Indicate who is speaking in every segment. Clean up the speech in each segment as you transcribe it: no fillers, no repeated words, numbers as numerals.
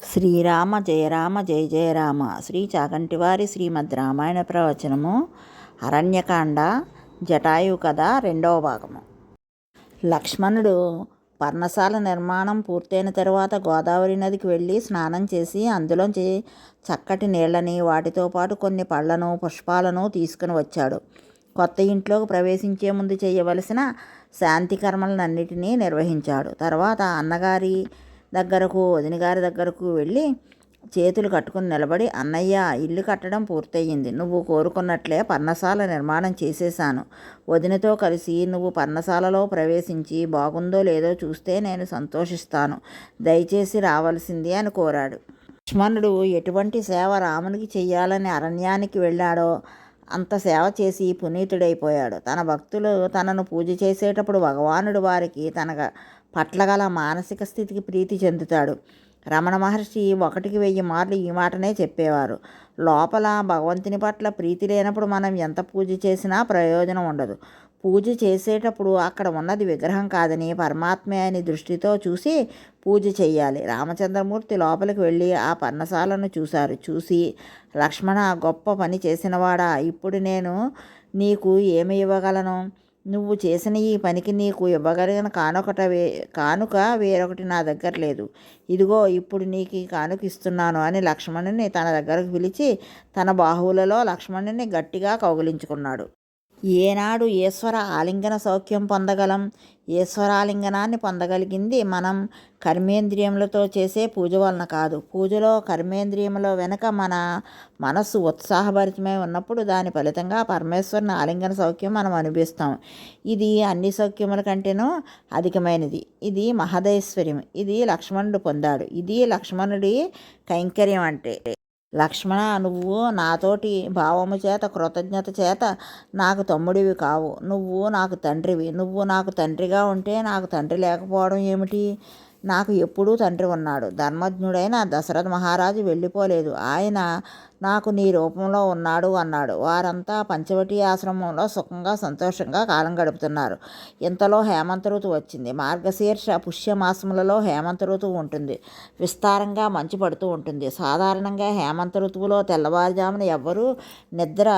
Speaker 1: శ్రీరామ జయ రామ జయ జయ రామ. శ్రీ చాగంటివారి శ్రీమద్ రామాయణ ప్రవచనము అరణ్యకాండ జటాయు కథ రెండవ భాగము. లక్ష్మణుడు పర్ణశాల నిర్మాణం పూర్తయిన తరువాత గోదావరి నదికి వెళ్ళి స్నానం చేసి అందులోంచి చక్కటి నీళ్లని వాటితో పాటు కొన్ని పళ్లను పుష్పాలను తీసుకుని వచ్చాడు. కొత్త ఇంట్లోకి ప్రవేశించే ముందు చేయవలసిన శాంతి కర్మలన్నిటినీ నిర్వహించాడు. తర్వాత అన్నగారి దగ్గరకు వదినగారి దగ్గరకు వెళ్ళి చేతులు కట్టుకుని నిలబడి, అన్నయ్య, ఇల్లు కట్టడం పూర్తయింది. నువ్వు కోరుకున్నట్లే పర్ణశాల నిర్మాణం చేసేశాను. వదినతో కలిసి నువ్వు పర్ణశాలలో ప్రవేశించి బాగుందో లేదో చూస్తే నేను సంతోషిస్తాను. దయచేసి రావలసింది అని కోరాడు. లక్ష్మణుడు ఎటువంటి సేవ రామునికి చెయ్యాలని అరణ్యానికి వెళ్ళాడో అంత సేవ చేసి పునీతుడైపోయాడు. తన భక్తులు తనను పూజ చేసేటప్పుడు భగవానుడు వారికి తన పట్ల గల మానసిక స్థితికి ప్రీతి చెందుతాడు. రమణ మహర్షి 1,1000 మార్లు ఈ మాటనే చెప్పేవారు. లోపల భగవంతుని పట్ల ప్రీతి లేనప్పుడు మనం ఎంత పూజ చేసినా ప్రయోజనం ఉండదు. పూజ చేసేటప్పుడు అక్కడ ఉన్నది విగ్రహం కాదని పరమాత్మే అని దృష్టితో చూసి పూజ చేయాలి. రామచంద్రమూర్తి లోపలికి వెళ్ళి ఆ పర్ణశాలను చూసి, లక్ష్మణ, గొప్ప పని చేసినవాడా, ఇప్పుడు నేను నీకు ఏమి ఇవ్వగలను? నువ్వు చేసిన ఈ పనికి నీకు ఇవ్వగలిగిన కానుక వేరొకటి నా దగ్గర లేదు. ఇదిగో ఇప్పుడు నీకు ఈ కానుక ఇస్తున్నాను అని లక్ష్మణుని తన దగ్గరకు పిలిచి తన బాహువులలో లక్ష్మణుని గట్టిగా కౌగిలించుకున్నాడు. ఏనాడు ఈశ్వర ఆలింగన సౌఖ్యం పొందగలం? ఈశ్వరాలింగనాన్ని పొందగలిగింది మనం కర్మేంద్రియములతో చేసే పూజ వలన కాదు. పూజలో కర్మేంద్రియముల వెనుక మన మనస్సు ఉత్సాహభరితమై ఉన్నప్పుడు దాని ఫలితంగా పరమేశ్వరుని ఆలింగన సౌఖ్యం మనం అనుభవిస్తాం. ఇది అన్ని సౌఖ్యముల కంటేనూ అధికమైనది. ఇది మహదైశ్వర్యం. ఇది లక్ష్మణుడు పొందాడు. ఇది లక్ష్మణుడి కైంకర్యం అంటే. లక్ష్మణ, నువ్వు నాతోటి భావము చేత కృతజ్ఞత చేత నాకు తమ్ముడివి కావు. నువ్వు నాకు తండ్రివి. నువ్వు నాకు తండ్రిగా ఉంటే నాకు తండ్రి లేకపోవడం ఏమిటి? నాకు ఎప్పుడూ తండ్రి ఉన్నాడు. ధర్మజ్ఞుడైన దశరథ మహారాజు వెళ్ళిపోలేదు. ఆయన నాకు నీ రూపంలో ఉన్నాడు అన్నాడు. వారంతా పంచవటి ఆశ్రమంలో సుఖంగా సంతోషంగా కాలం గడుపుతున్నారు. ఇంతలో హేమంత ఋతువు వచ్చింది. మార్గశీర్ష పుష్యమాసములలో హేమంత ఋతువు ఉంటుంది. విస్తారంగా మంచు పడుతూ ఉంటుంది. సాధారణంగా హేమంత ఋతువులో తెల్లవారుజామున ఎవ్వరూ నిద్ర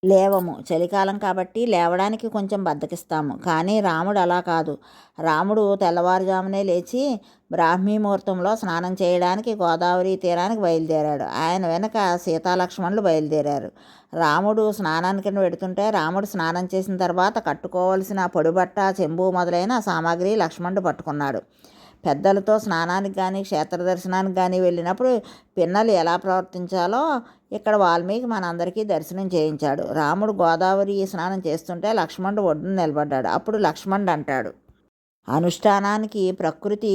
Speaker 1: లేవము. చలికాలం కాబట్టి లేవడానికి కొంచెం బద్ధకిస్తాము. కానీ రాముడు అలా కాదు. రాముడు తెల్లవారుజామునే లేచి బ్రాహ్మీ ముహూర్తంలో స్నానం చేయడానికి గోదావరి తీరానికి బయలుదేరాడు. ఆయన వెనక సీతాలక్ష్మణులు బయలుదేరారు. రాముడు స్నానానికి వెడుతుంటే రాముడు స్నానం చేసిన తర్వాత కట్టుకోవలసిన పొడిబట్ట, చెంబు మొదలైన సామాగ్రి లక్ష్మణుడు పట్టుకున్నాడు. పెద్దలతో స్నానానికి కానీ క్షేత్ర దర్శనానికి కానీ వెళ్ళినప్పుడు పిన్నలు ఎలా ప్రవర్తించాలో ఇక్కడ వాల్మీకి మనందరికీ దర్శనం చేయించాడు. రాముడు గోదావరి స్నానం చేస్తుంటే లక్ష్మణుడు ఒడ్డున నిలబడ్డాడు. అప్పుడు లక్ష్మణుడు అంటాడు, అనుష్ఠానానికి ప్రకృతి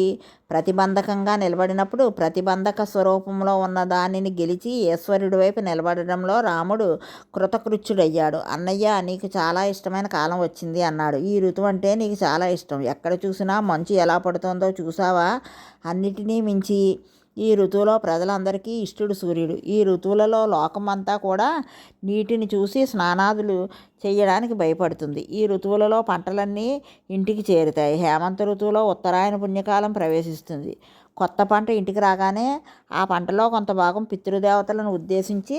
Speaker 1: ప్రతిబంధకంగా నిలబడినప్పుడు ప్రతిబంధక స్వరూపంలో ఉన్న దానిని గెలిచి ఈశ్వరుడి వైపు నిలబడడంలో రాముడు కృతకృత్యుడయ్యాడు. అన్నయ్య, నీకు చాలా ఇష్టమైన కాలం వచ్చింది అన్నాడు. ఈ ఋతువు అంటే నీకు చాలా ఇష్టం. ఎక్కడ చూసినా మంచు ఎలా పడుతుందో చూసావా? అన్నిటినీ మించి ఈ ఋతువులో ప్రజలందరికీ ఇష్టుడు సూర్యుడు. ఈ ఋతువులలో లోకమంతా కూడా నీటిని చూసి స్నానాదులు చేయడానికి భయపడుతుంది. ఈ ఋతువులలో పంటలన్నీ ఇంటికి చేరుతాయి. హేమంత ఋతువులో ఉత్తరాయణ పుణ్యకాలం ప్రవేశిస్తుంది. కొత్త పంట ఇంటికి రాగానే ఆ పంటలో కొంత భాగం పితృదేవతలను ఉద్దేశించి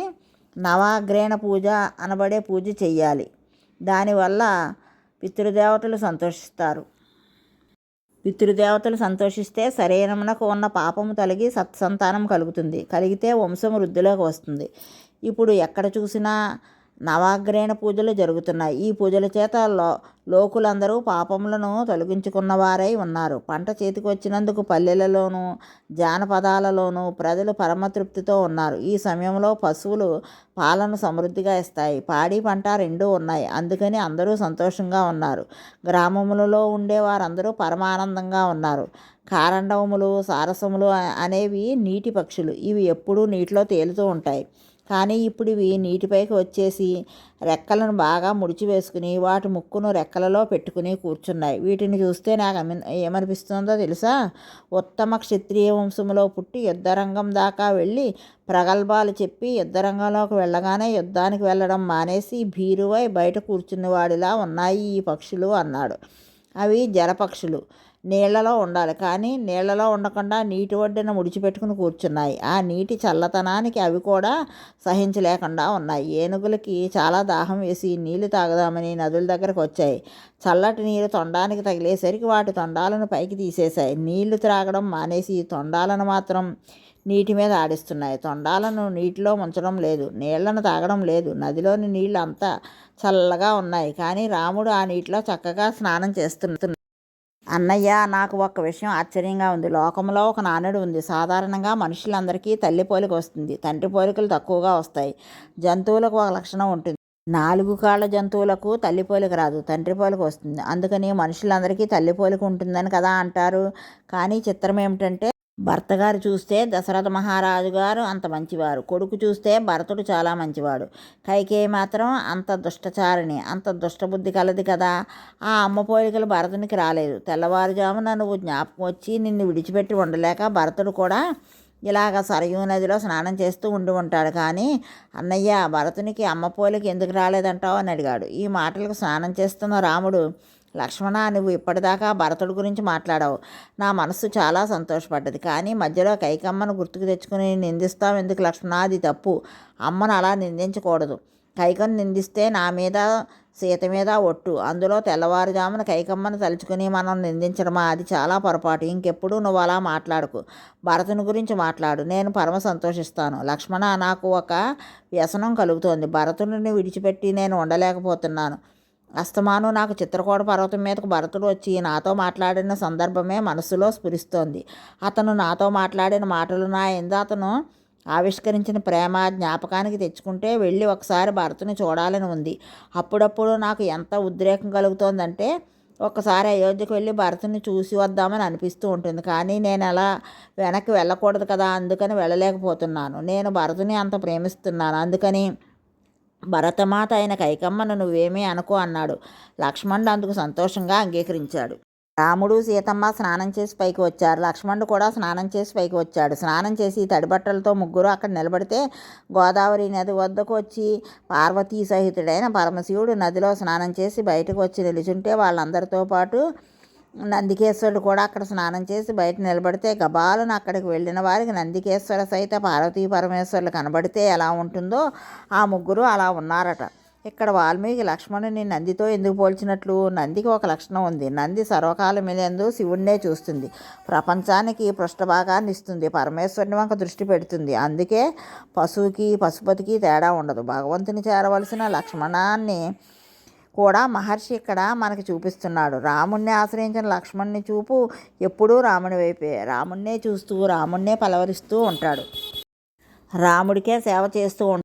Speaker 1: నవాగ్రేణ పూజ అనబడే పూజ చెయ్యాలి. దానివల్ల పితృదేవతలు సంతోషిస్తారు. పితృదేవతలు సంతోషిస్తే శరీరమునకు ఉన్న పాపము తొలగి సత్సంతానం కలుగుతుంది. కలిగితే వంశం వృద్ధిలోకి వస్తుంది. ఇప్పుడు ఎక్కడ చూసినా నవాగ్రేణ పూజలు జరుగుతున్నాయి. ఈ పూజల చేత లోకులందరూ పాపములను తొలగించుకున్నవారై ఉన్నారు. పంట చేతికి వచ్చినందుకు పల్లెలలోనూ జానపదాలలోనూ ప్రజలు పరమతృప్తితో ఉన్నారు. ఈ సమయంలో పశువులు పాలను సమృద్ధిగా ఇస్తాయి. పాడి పంట రెండూ ఉన్నాయి. అందుకని అందరూ సంతోషంగా ఉన్నారు. గ్రామములలో ఉండే వారందరూ పరమానందంగా ఉన్నారు. కారండవములు, సారసములు అనేవి నీటి పక్షులు. ఇవి ఎప్పుడూ నీటిలో తేలుతూ ఉంటాయి. కానీ ఇప్పుడు ఇవి నీటిపైకి వచ్చేసి రెక్కలను బాగా ముడిచి వేసుకుని వాటి ముక్కును రెక్కలలో పెట్టుకుని కూర్చున్నాయి. వీటిని చూస్తే నాకు ఏమనిపిస్తుందో తెలుసా? ఉత్తమ క్షత్రియ వంశములో పుట్టి యుద్ధరంగం దాకా వెళ్ళి ప్రగల్భాలు చెప్పి యుద్ధరంగంలోకి వెళ్ళగానే యుద్ధానికి వెళ్ళడం మానేసి భీరువై బయట కూర్చున్నవాడిలా ఉన్నాయి ఈ పక్షులు అన్నాడు. అవి జలపక్షులు. నీళ్లలో ఉండాలి, కానీ నీళ్లలో ఉండకుండా నీటి ఒడ్డున ముడిచిపెట్టుకుని కూర్చున్నాయి. ఆ నీటి చల్లతనానికి అవి కూడా సహించలేకుండా ఉన్నాయి. ఏనుగులకి చాలా దాహం వేసి నీళ్లు తాగుదామని నదుల దగ్గరకు వచ్చాయి. చల్లటి నీరు తొండానికి తగిలేసరికి వాటి తొండాలను పైకి తీసేశాయి. నీళ్లు త్రాగడం మానేసి తొండాలను మాత్రం నీటి మీద ఆడిస్తున్నాయి. తొండాలను నీటిలో ముంచడం లేదు, నీళ్లను తాగడం లేదు. నదిలోని నీళ్ళు అంతా చల్లగా ఉన్నాయి, కానీ రాముడు ఆ నీటిలో చక్కగా స్నానం చేస్తున్నాడు. అన్నయ్య, నాకు ఒక్క విషయం ఆశ్చర్యంగా ఉంది. లోకంలో ఒక నానుడు ఉంది. సాధారణంగా మనుషులందరికీ తల్లి పోలిక వస్తుంది, తండ్రి పోలికలు తక్కువగా వస్తాయి. జంతువులకు ఒక లక్షణం ఉంటుంది. 4 కాళ్ళ జంతువులకు తల్లి పోలిక రాదు, తండ్రి పోలిక వస్తుంది. అందుకని మనుషులందరికీ తల్లి పోలిక ఉంటుందని కదా అంటారు. కానీ చిత్రం ఏమిటంటే, భర్త గారు చూస్తే దశరథ మహారాజు గారు అంత మంచివారు, కొడుకు చూస్తే భరతుడు చాలా మంచివాడు, కైకేయి మాత్రం అంత దుష్టచారిణి, అంత దుష్టబుద్ధి కలది కదా. ఆ అమ్మ పోలికలు భరతునికి రాలేదు. తెల్లవారుజామున నువ్వు జ్ఞాపకం వచ్చి నిన్ను విడిచిపెట్టి ఉండలేక భరతుడు కూడా ఇలాగ సరయూ నదిలో స్నానం చేస్తూ ఉండి ఉంటాడు. కానీ అన్నయ్య, భరతునికి అమ్మ పోలిక ఎందుకు రాలేదంటావు అని అడిగాడు. ఈ మాటలకు స్నానం చేస్తున్న రాముడు, లక్ష్మణ, నువ్వు ఇప్పటిదాకా భరతుడి గురించి మాట్లాడావు. నా మనస్సు చాలా సంతోషపడ్డది. కానీ మధ్యలో కైకమ్మను గుర్తుకు తెచ్చుకుని నిందిస్తావు ఎందుకు లక్ష్మణ? అది తప్పు. అమ్మను అలా నిందించకూడదు. కైకను నిందిస్తే నా మీద, సీత మీద ఒట్టు. అందులో తెల్లవారుజామున కైకమ్మను తలుచుకుని మనం నిందించడమా? అది చాలా పొరపాటు. ఇంకెప్పుడు నువ్వు అలా మాట్లాడకు. భరతుని గురించి మాట్లాడు, నేను పరమ సంతోషిస్తాను. లక్ష్మణ, నాకు ఒక వ్యసనం కలుగుతోంది. భరతుడిని విడిచిపెట్టి నేను ఉండలేకపోతున్నాను. అస్తమాను నాకు చిత్రకూట పర్వతం మీదకు భరతుడు వచ్చి నాతో మాట్లాడిన సందర్భమే మనసులో స్ఫురిస్తోంది. అతను నాతో మాట్లాడిన మాటలు, నా ఎందు అతను ఆవిష్కరించిన ప్రేమ జ్ఞాపకానికి తెచ్చుకుంటే వెళ్ళి ఒకసారి భరతుని చూడాలని ఉంది. అప్పుడప్పుడు నాకు ఎంత ఉద్రేకం కలుగుతోందంటే, ఒక్కసారి అయోధ్యకు వెళ్ళి భరతుని చూసి వద్దామని అనిపిస్తూ ఉంటుంది. కానీ నేను అలా వెనక్కి వెళ్ళకూడదు కదా, అందుకని వెళ్ళలేకపోతున్నాను. నేను భరతుని అంత ప్రేమిస్తున్నాను. అందుకని భరతమాత అయిన కైకమ్మను నువ్వేమీ అనుకో అన్నాడు. లక్ష్మణుడు అందుకు సంతోషంగా అంగీకరించాడు. రాముడు, సీతమ్మ స్నానం చేసి పైకి వచ్చారు. లక్ష్మణుడు కూడా స్నానం చేసి పైకి వచ్చాడు. స్నానం చేసి తడిబట్టలతో ముగ్గురు అక్కడ నిలబడితే, గోదావరి నది వద్దకు వచ్చి పార్వతీ సహితుడైన పరమశివుడు నదిలో స్నానం చేసి బయటకు వచ్చి నిలుచుంటే, వాళ్ళందరితో పాటు నందికేశ్వరుడు కూడా అక్కడ స్నానం చేసి బయట నిలబడితే, గబాలను అక్కడికి వెళ్ళిన వారికి నందికేశ్వర సహిత పార్వతీ పరమేశ్వరులు కనబడితే ఎలా ఉంటుందో ఆ ముగ్గురు అలా ఉన్నారట. ఇక్కడ వాల్మీకి లక్ష్మణుని నందితో ఎందుకు పోల్చినట్లు? నందికి ఒక లక్షణం ఉంది. నంది సర్వకాలమిలందు శివుణ్ణే చూస్తుంది, ప్రపంచానికి పృష్ఠభాగాన్ని ఇస్తుంది, పరమేశ్వరుని వంక దృష్టి పెడుతుంది. అందుకే పశువుకి పశుపతికి తేడా ఉండదు. భగవంతుని చేరవలసిన లక్ష్మణాన్ని కూడా మహర్షి ఇక్కడ మనకి చూపిస్తున్నాడు. రాముణ్ణి ఆశ్రయించిన లక్ష్మణుని చూపు ఎప్పుడూ రాముని వైపే. రాముణ్ణే చూస్తూ రాముణ్ణే పలవరిస్తూ ఉంటాడు, రాముడికే సేవ చేస్తూ